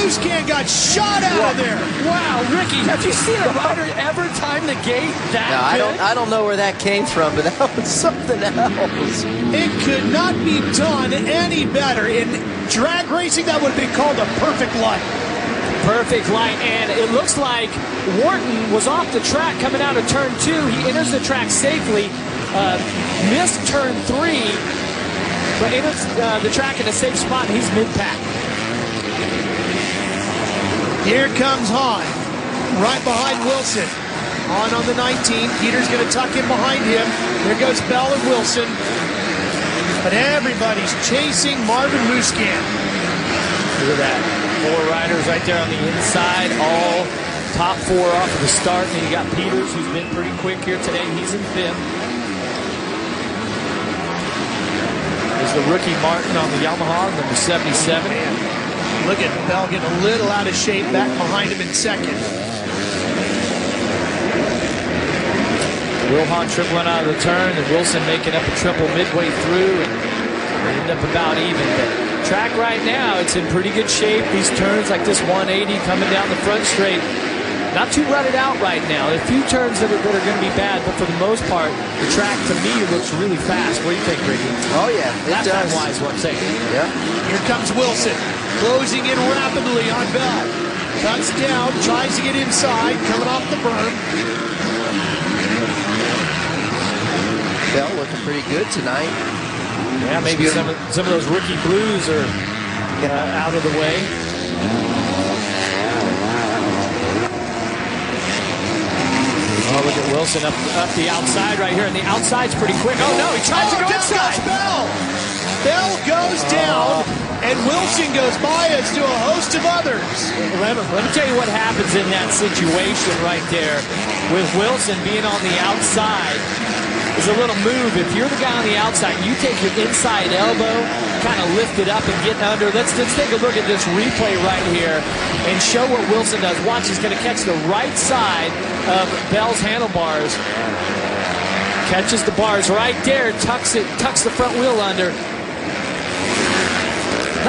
Musquin got shot out of there. Wow, Ricky, have you seen a rider ever time the gate that good? I don't know where that came from, but that was something else. It could not be done any better. In drag racing, that would have been called a perfect light. Perfect light, and it looks like Wharton was off the track coming out of turn 2. He enters the track safely, missed turn 3, but enters the track in a safe spot, and he's mid-pack. Here comes Hahn, right behind Wilson. On the 19, Peter's going to tuck in behind him. There goes Bell and Wilson. But everybody's chasing Marvin Musquin. Look at that. 4 riders right there on the inside, all top 4 off of the start. And you got Peters, who's been pretty quick here today. He's in 5th. There's the rookie Martin on the Yamaha, number 77. Look at Bell getting a little out of shape back behind him in 2nd. Wilhon tripling out of the turn, and Wilson making up a triple midway through, and they end up about even. But track right now, it's in pretty good shape. These turns like this 180 coming down the front straight, not too rutted out right now. There are a few turns that are going to be bad, but for the most part, the track to me looks really fast. What do you think, Ricky? Oh yeah, it does. Wise, what I'm saying. Yeah. Here comes Wilson, closing in rapidly on Bell. Cuts down, tries to get inside, coming off the berm. Bell looking pretty good tonight. Yeah, maybe some of those rookie blues are out of the way. Oh, look at Wilson up the outside right here, and the outside's pretty quick. Oh no, he tries to go inside. Bell. Bell goes down, and Wilson goes by us to a host of others. Let me tell you what happens in that situation right there with Wilson being on the outside. Is a little move. If you're the guy on the outside, you take your inside elbow, kind of lift it up and get under. Let's take a look at this replay right here and show what Wilson does. Watch, he's going to catch the right side of Bell's handlebars. Catches the bars right there, tucks the front wheel under.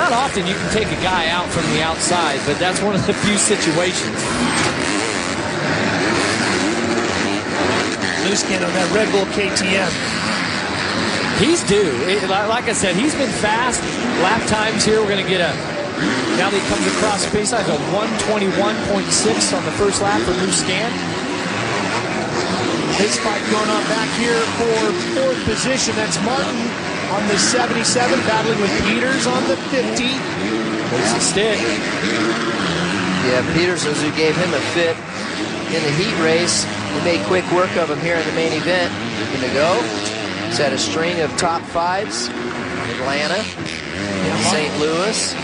Not often you can take a guy out from the outside, but that's one of the few situations. Musquin on that Red Bull KTM. He's due. Like I said, he's been fast. Lap times here, we're going to get now that he comes across the pace, like a 121.6 on the first lap for Musquin. This fight going on back here for 4th position. That's Martin on the 77, battling with Peters on the 50. There's the stick. Yeah, Peters was who gave him a fit in the heat race. He made quick work of him here in the main event. Gonna go. He's had a string of top 5s. Atlanta, St. Louis.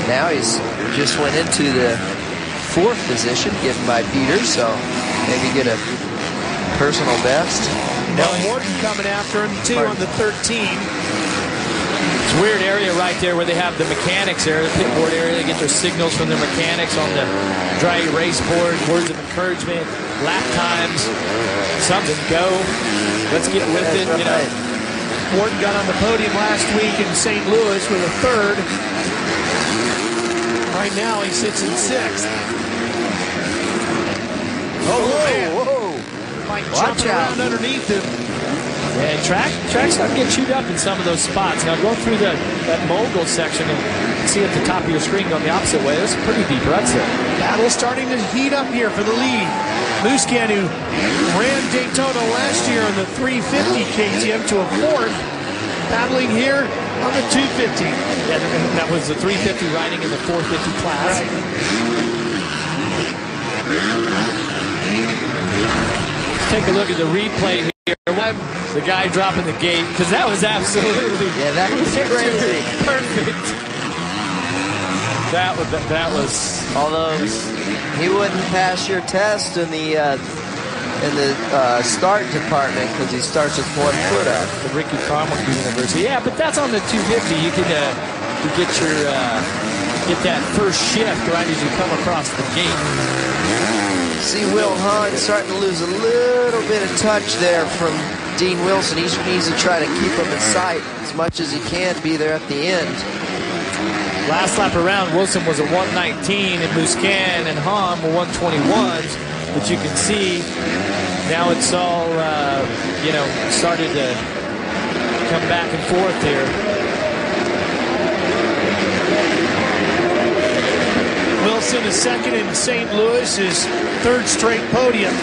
Now he's just went into the 4th position given by Peters, so maybe get a personal best. Now Morton coming after him too on the 13. It's a weird area right there where they have the mechanics there, the pit board area. They get their signals from their mechanics on the dry erase board, words of encouragement, lap times, something, go. Let's get with it, you know. Morton got on the podium last week in St. Louis with a 3rd. Right now he sits in 6th. Whoa. Might jump around underneath him. Yeah, track's not get chewed up in some of those spots. Now go through that mogul section and see at the top of your screen on the opposite way. There's pretty deep ruts there. Battle starting to heat up here for the lead. Musquin, who ran Daytona last year on the 350 KTM to a 4th, battling here on the 250. Yeah, that was the 350 riding in the 450 class. Right. Take a look at the replay here. The guy dropping the gate, because that was absolutely that was crazy. Perfect. That was. Although he wouldn't pass your test in the start department because he starts with 1 foot up. The Ricky Carmichael University. Yeah, but that's on the 250. You can get that first shift right as you come across the gate. See Will Hahn starting to lose a little bit of touch there from Dean Wilson. He needs to try to keep him in sight as much as he can, be there at the end. Last lap around, Wilson was at 119, and Musquin and Hahn were 121s. But you can see now it's all, started to come back and forth here. Wilson is second in St. Louis, his third straight podium.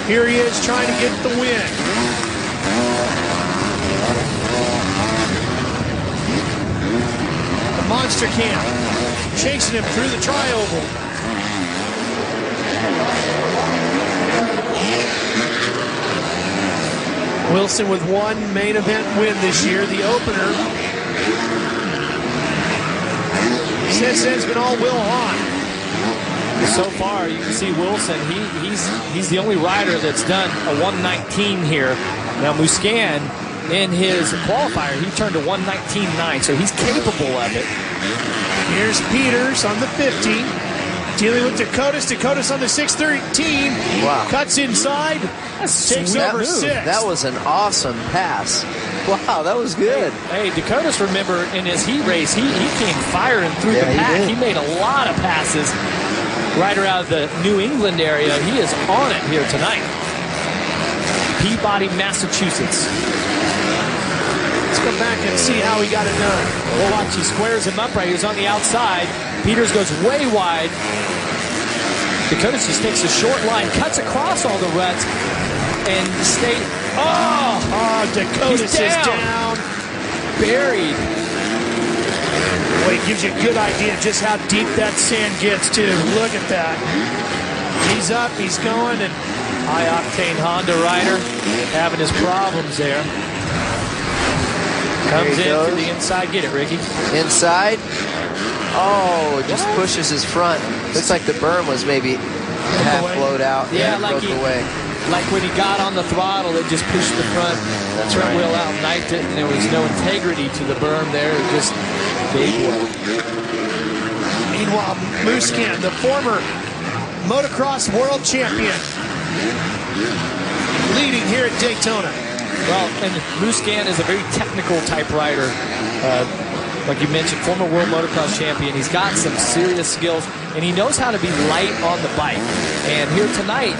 Here he is trying to get the win. The Monster Camp chasing him through the tri-oval. Wilson with one main event win this year, the opener. Since then, it's been all Will Hahn. So far, you can see Wilson, he's the only rider that's done a 119 here. Now, Musquin, in his qualifier, he turned a 119.9, so he's capable of it. Here's Peters on the 50. Dealing with Dakotas. Dakotas on the 613. Wow. Cuts inside. Takes over 6. That was an awesome pass. Wow, that was good. Hey, Dakotas, remember, in his heat race, he came firing through the pack. He made a lot of passes right around the New England area. He is on it here tonight. Peabody, Massachusetts. Let's go back and see how he got it done. Well, watch, he squares him up right. He was on the outside. Peters goes way wide. Dakotas just takes a short line, cuts across all the ruts, and stays. Oh, Dakotas is down. Buried. Boy, it gives you a good idea just how deep that sand gets, too. Look at that. He's up, he's going, and high-octane Honda rider having his problems there. Comes in to the inside. Get it, Ricky. Inside. Oh, it just pushes his front. Looks like the berm was maybe half blowed out. Yeah, like broke away. Like when he got on the throttle, it just pushed the front wheel out, knifed it, and there was no integrity to the berm there. It was just big one. Meanwhile, Musquin, the former motocross world champion, leading here at Daytona. Well, and Musquin is a very technical type rider. Like you mentioned, former world motocross champion. He's got some serious skills, and he knows how to be light on the bike. And here tonight,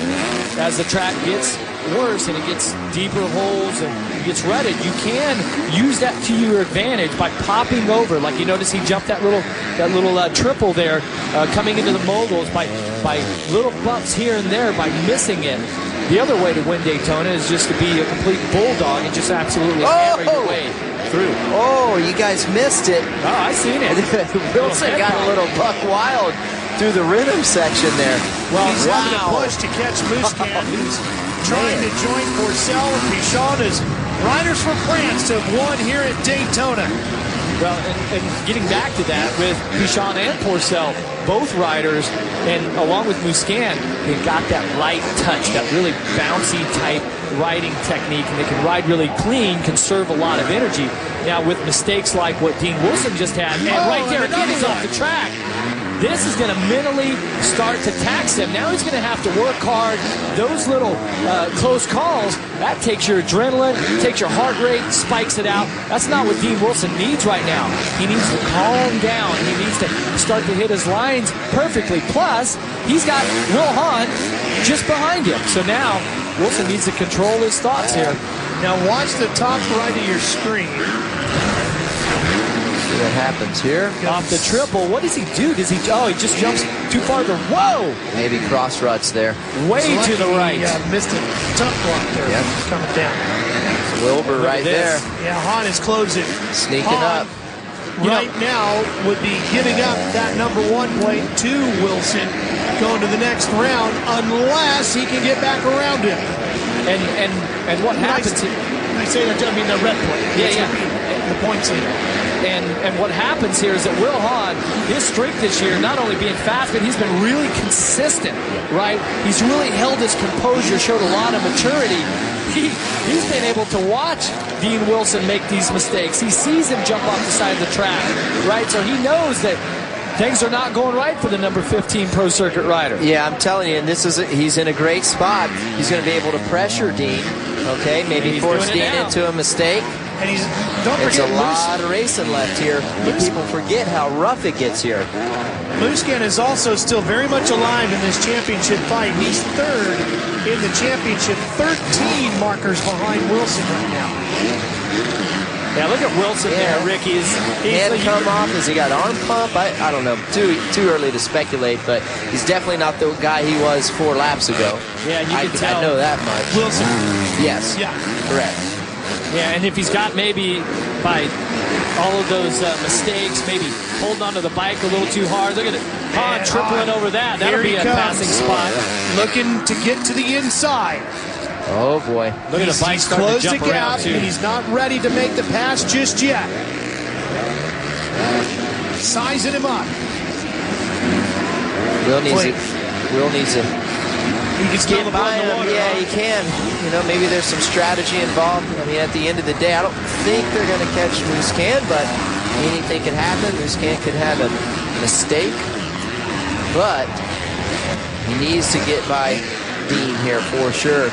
as the track gets worse and it gets deeper holes and it gets rutted, you can use that to your advantage by popping over. Like you notice, he jumped that little triple there, coming into the moguls by little bumps here and there by missing it. The other way to win Daytona is just to be a complete bulldog and just absolutely hammer your way through. Oh, you guys missed it. Oh, I seen it. Wilson got a little buck wild through the rhythm section there. Well, he's having to push to catch Musquin, who's trying to join Pourcel and Pichon as riders from France have won here at Daytona. Well, and getting back to that, with Pichon and Pourcel, both riders, and along with Musquin, they've got that light touch, that really bouncy type riding technique, and they can ride really clean, conserve a lot of energy. Now, with mistakes like what Dean Wilson just had, and right there, again, he's off the track. This is going to mentally start to tax him. Now he's going to have to work hard. Those little close calls, that takes your adrenaline, takes your heart rate, spikes it out. That's not what Dean Wilson needs right now. He needs to calm down. He needs to start to hit his lines perfectly. Plus, he's got Will Hahn just behind him. So now, Wilson needs to control his thoughts here. Now watch the top right of your screen. What happens here? Off the triple. What does he do? Does he? Oh, he just jumps too far. Whoa! Maybe cross ruts there. Way to the right. Missed a tough block there. Yep. Coming down. Wilbur right there. Yeah, Hahn is closing. Sneaking up. Right now would be giving up that #1 plate to Wilson going to the next round unless he can get back around him. And what happens? I say that, I mean the red plate. Yeah. The points leader. And what happens here is that Will Hahn, his streak this year, not only being fast, but he's been really consistent, right? He's really held his composure, showed a lot of maturity. He's been able to watch Dean Wilson make these mistakes. He sees him jump off the side of the track, right? So he knows that things are not going right for the number 15 Pro Circuit rider. Yeah, I'm telling you, and he's in a great spot. He's going to be able to pressure Dean, okay? Maybe force Dean into a mistake. And don't It's forget, a lot of racing left here. People forget how rough it gets here. Musquin is also still very much alive in this championship fight. He's third in the championship, 13 markers behind Wilson right now. Yeah, look at Wilson there, Ricky. Hand come off. Has he got arm pump? I don't know. Too early to speculate, but he's definitely not the guy he was 4 laps ago. Yeah, you can tell. I know that much. Wilson. Yes. Yeah. Correct. Yeah, and if he's got maybe by all of those mistakes, maybe holding onto the bike a little too hard. Look at it. Hahn tripling over that. That'll be a passing spot. Looking to get to the inside. Oh, boy. Look at the bike starting to jump around, too. He's not ready to make the pass just yet. Sizing him up. Will needs it. He can Get by him. water, Yeah, he can. You know, maybe there's some strategy involved. I mean, at the end of the day, I don't think they're going to catch Musquin, but anything could happen. Musquin could have a mistake, but he needs to get by Dean here for sure.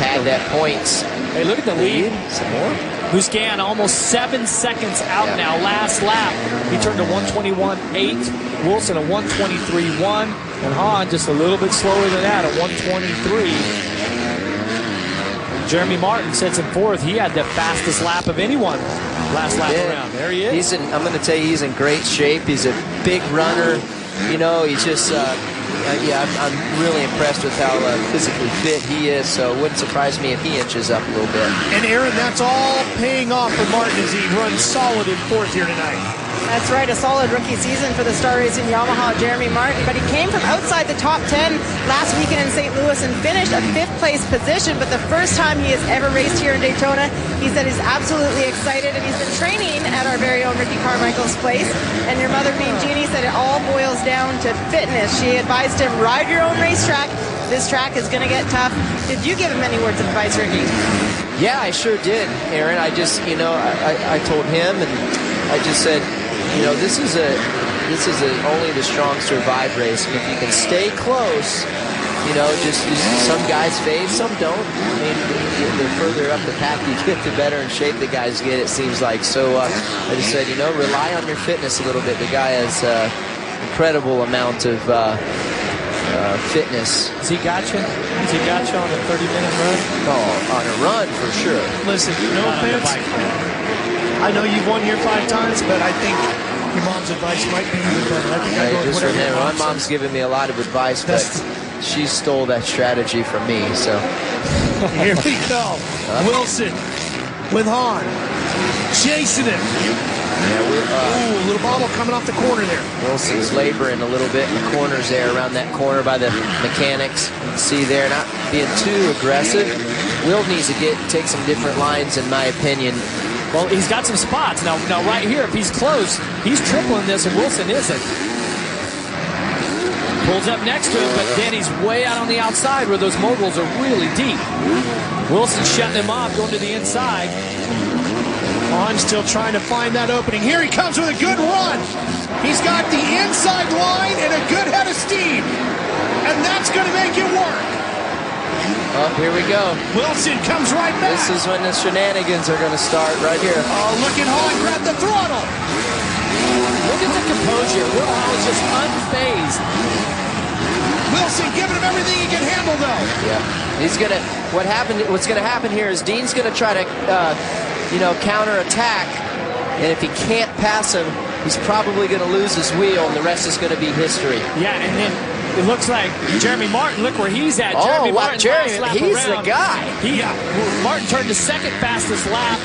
Had that points. Hey, look at the lead. Some more. Musquin almost 7 seconds out now. Last lap, he turned to 121.8. Wilson a 123.1. And Hahn just a little bit slower than that at 123. Jeremy Martin sets him fourth. He had the fastest lap of anyone last lap around. There he is. I'm going to tell you, he's in great shape. He's a big runner. You know, he's just, I'm really impressed with how physically fit he is. So it wouldn't surprise me if he inches up a little bit. And Aaron, that's all paying off for Martin as he runs solid in fourth here tonight. That's right, a solid rookie season for the Star Racing Yamaha Jeremy Martin, but he came from outside the top 10 last weekend in St. Louis and finished a 5th place position, but the first time he has ever raced here in Daytona. He said he's absolutely excited, and he's been training at our very own Ricky Carmichael's place, and your mother, being Jeannie, said it all boils down to fitness. She advised him, ride your own racetrack. This track is going to get tough. Did you give him any words of advice, Ricky? Yeah, I sure did, Aaron. I just, I told him, and I just said, this is only the strong survive race. And if you can stay close, just some guys fade, some don't. I mean, the further up the pack you get, the better in shape the guys get, it seems like. So I just said, rely on your fitness a little bit. The guy has incredible amount of fitness. Has he got you? Has he got you on a 30-minute run? Oh, on a run for sure. Listen, no offense. I know you've won here 5 times, but I think your mom's advice might be even better. I think I go with whatever your mom my mom's given me a lot of advice, but she stole that strategy from me. So here we go. Wilson with Hahn chasing him. Yeah, a little bobble coming off the corner there. Wilson's laboring a little bit in the corners there, around that corner by the mechanics. You can see there, not being too aggressive. Will needs to take some different lines, in my opinion. Well, he's got some spots. Now right here, if he's close, he's tripling this, and Wilson isn't. Pulls up next to him, but then he's way out on the outside where those moguls are really deep. Wilson shutting him off, going to the inside. Hahn still trying to find that opening. Here he comes with a good run. He's got the inside line and a good head of steam. And that's going to make it work. Oh, here we go. Wilson comes right back. This is when the shenanigans are going to start right here. Oh, look at Hahn grab the throttle. Look at the composure. Will Hahn is just unfazed. Wilson giving him everything he can handle, though. Yeah, he's gonna. What's gonna happen here is Dean's gonna try to, counter attack, and if he can't pass him, he's probably gonna lose his wheel, and the rest is gonna be history. Yeah, and then it looks like Jeremy Martin, look where he's at. Jeremy Martin, he's the guy. Martin turned the second fastest lap.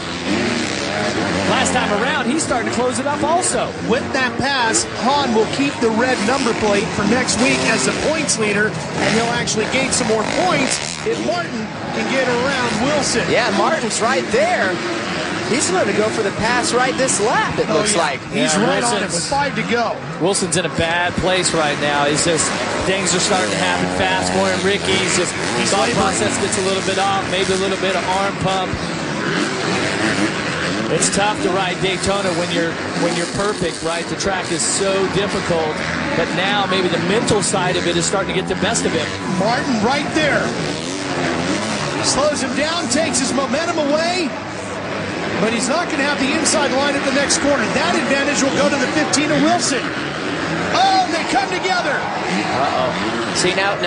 Last time around, he's starting to close it up also. With that pass, Hahn will keep the red number plate for next week as the points leader, and he'll actually gain some more points if Martin can get around Wilson. Yeah, Martin's right there. He's going to go for the pass right this lap, it looks like. He's right on it with 5 to go. Wilson's in a bad place right now. He's just, things are starting to happen fast for him. Ricky's just, his thought process gets a little bit off, maybe a little bit of arm pump. It's tough to ride Daytona when you're perfect, right? The track is so difficult, but now maybe the mental side of it is starting to get the best of him. Martin right there. Slows him down, takes his momentum away. but he's not going to have the inside line at the next corner. That advantage will go to the 15 of Wilson. Oh, they come together. See, now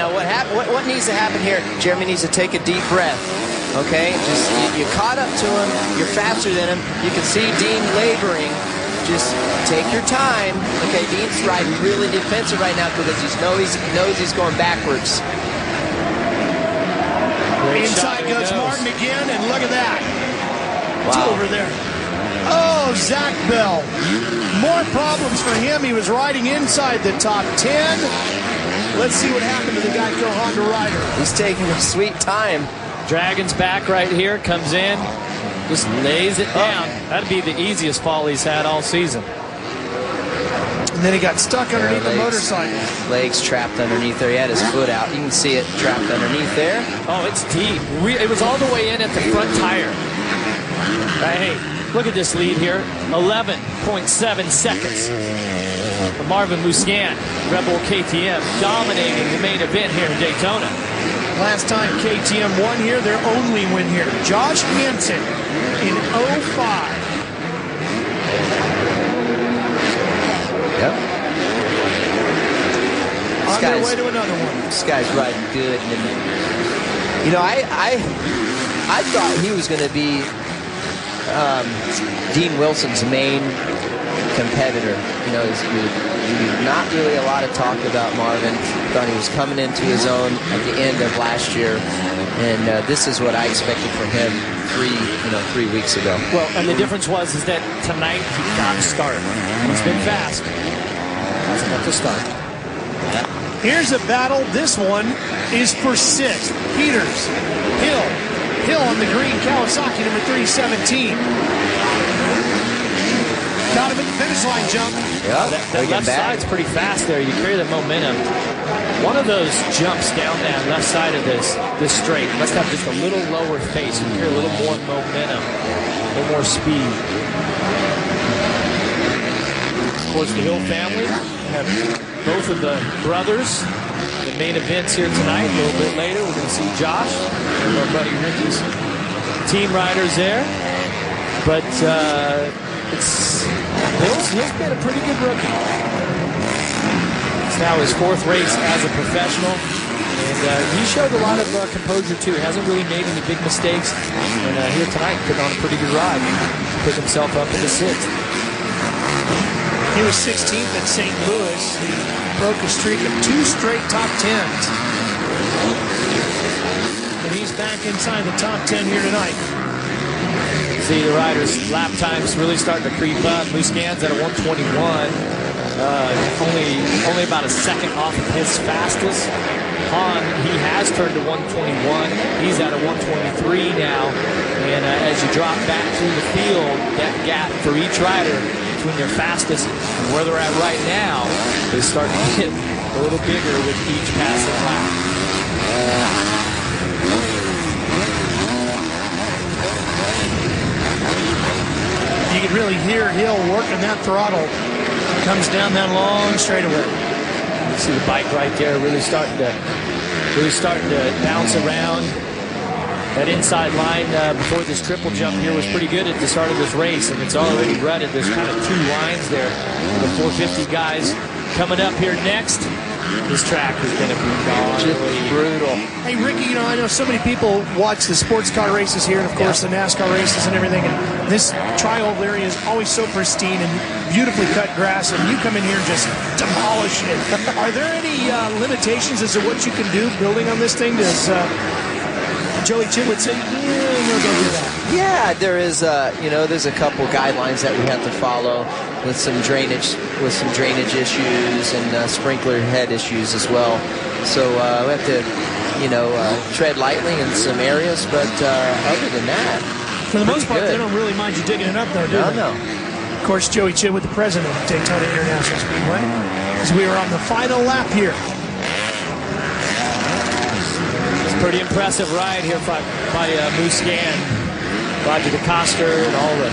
what needs to happen here? Jeremy needs to take a deep breath. Okay, just you caught up to him. You're faster than him. You can see Dean laboring. Just take your time. Okay, Dean's riding really defensive right now because he knows he's going backwards. Inside goes Martin again, and look at that. Wow. It's over there. Oh, Zach Bell. More problems for him. He was riding inside the top 10. Let's see what happened to the Geico Honda rider. He's taking a sweet time. Dragon's back right here, comes in, just lays it down. That'd be the easiest fall he's had all season. And then he got stuck underneath the motorcycle. Legs trapped underneath there. He had his foot out. You can see it trapped underneath there. Oh, it's deep. It was all the way in at the front tire. Hey, look at this lead here. 11.7 seconds. For Marvin Musquin, Red Bull KTM, dominating the main event here in Daytona. Last time KTM won here, their only win here. Josh Hansen in 05. Yep. On their way to another one. This guy's riding good. And, you know, I thought he was going to be Dean Wilson's main competitor. You know, not really a lot of talk about Marvin. Thought he was coming into his own at the end of last year, and this is what I expected from him 3 weeks ago. Well, and the difference was that tonight he got to start. He's been fast. Hasn't got to start. Here's a battle. This one is for 6th. Peters, Hill on the green. Kawasaki number 317. Got him at the finish line jump. Yeah, that left side's pretty fast there. You carry the momentum. One of those jumps down that left side of this straight must have just a little lower face. You carry a little more momentum, a little more speed. Of course, the Hill family have both of the brothers. The main events here tonight. A little bit later, we're going to see Josh and our buddy Ricky's team riders there. But Hill's been a pretty good rookie. It's now his 4th race as a professional, and he showed a lot of composure too. He hasn't really made any big mistakes, and here tonight put on a pretty good ride. Picked himself up into 6th. He was 16th at St. Louis. He broke a streak of 2 straight top 10s. And he's back inside the top 10 here tonight. See the riders' lap times really starting to creep up. Musquin's at a 121, only about a second off of his fastest. Hahn, he has turned to 121. He's at a 123 now. And as you drop back through the field, that gap for each rider between their fastest and where they're at right now is starting to get a little bigger with each passing lap. You can really hear Hill working that throttle. Comes down that long straightaway. You see the bike right there really starting to bounce around. That inside line before this triple jump here was pretty good at the start of this race, and it's already rutted. There's kind of 2 lines there. The 450 guys coming up here next. This track is going to be gnarly. Brutal. Hey, Ricky, you know, I know so many people watch the sports car races here, and of course the NASCAR races and everything. And this tri-oval area is always so pristine and beautifully cut grass, and you come in here and just demolish it. Are there any limitations as to what you can do building on this thing? Does Joey Chid would say, yeah, we'll go do that? Yeah, there is. There's a couple guidelines that we have to follow with some drainage issues and sprinkler head issues as well. So we have to, tread lightly in some areas, but other than that, for the most part, good. they don't really mind you digging it up, though, do they? No. Of course, Joey Chid with the president of Daytona International Speedway, as we are on the final lap here. Pretty impressive ride here by Musquin, Roger DeCoster, and all the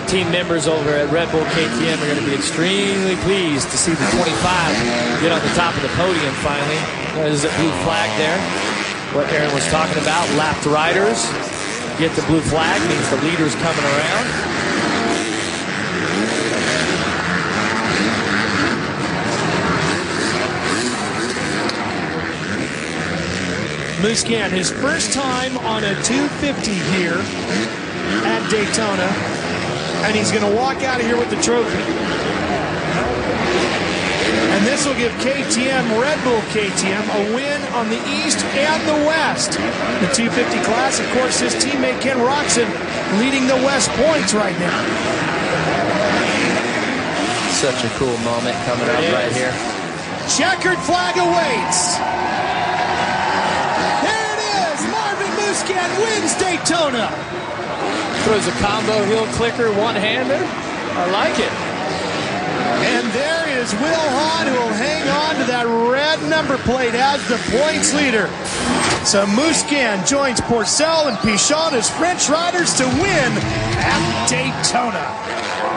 team members over at Red Bull KTM are going to be extremely pleased to see the 25 get on the top of the podium finally. There's a blue flag there. What Aaron was talking about, lapped riders get the blue flag, means the leader's coming around. Musquin, his first time on a 250 here at Daytona, and he's going to walk out of here with the trophy. And this will give KTM, Red Bull KTM, a win on the East and the West. The 250 class, of course, his teammate Ken Roczen leading the West points right now. Such a cool moment coming up right here. Checkered flag awaits. There it is. Marvin Musquin wins Daytona. Throws a combo heel clicker, one-hander. I like it. And there is Will Hahn, who will hang on to that red number plate as the points leader. So Musquin joins Pourcel and Pichon as French riders to win at Daytona.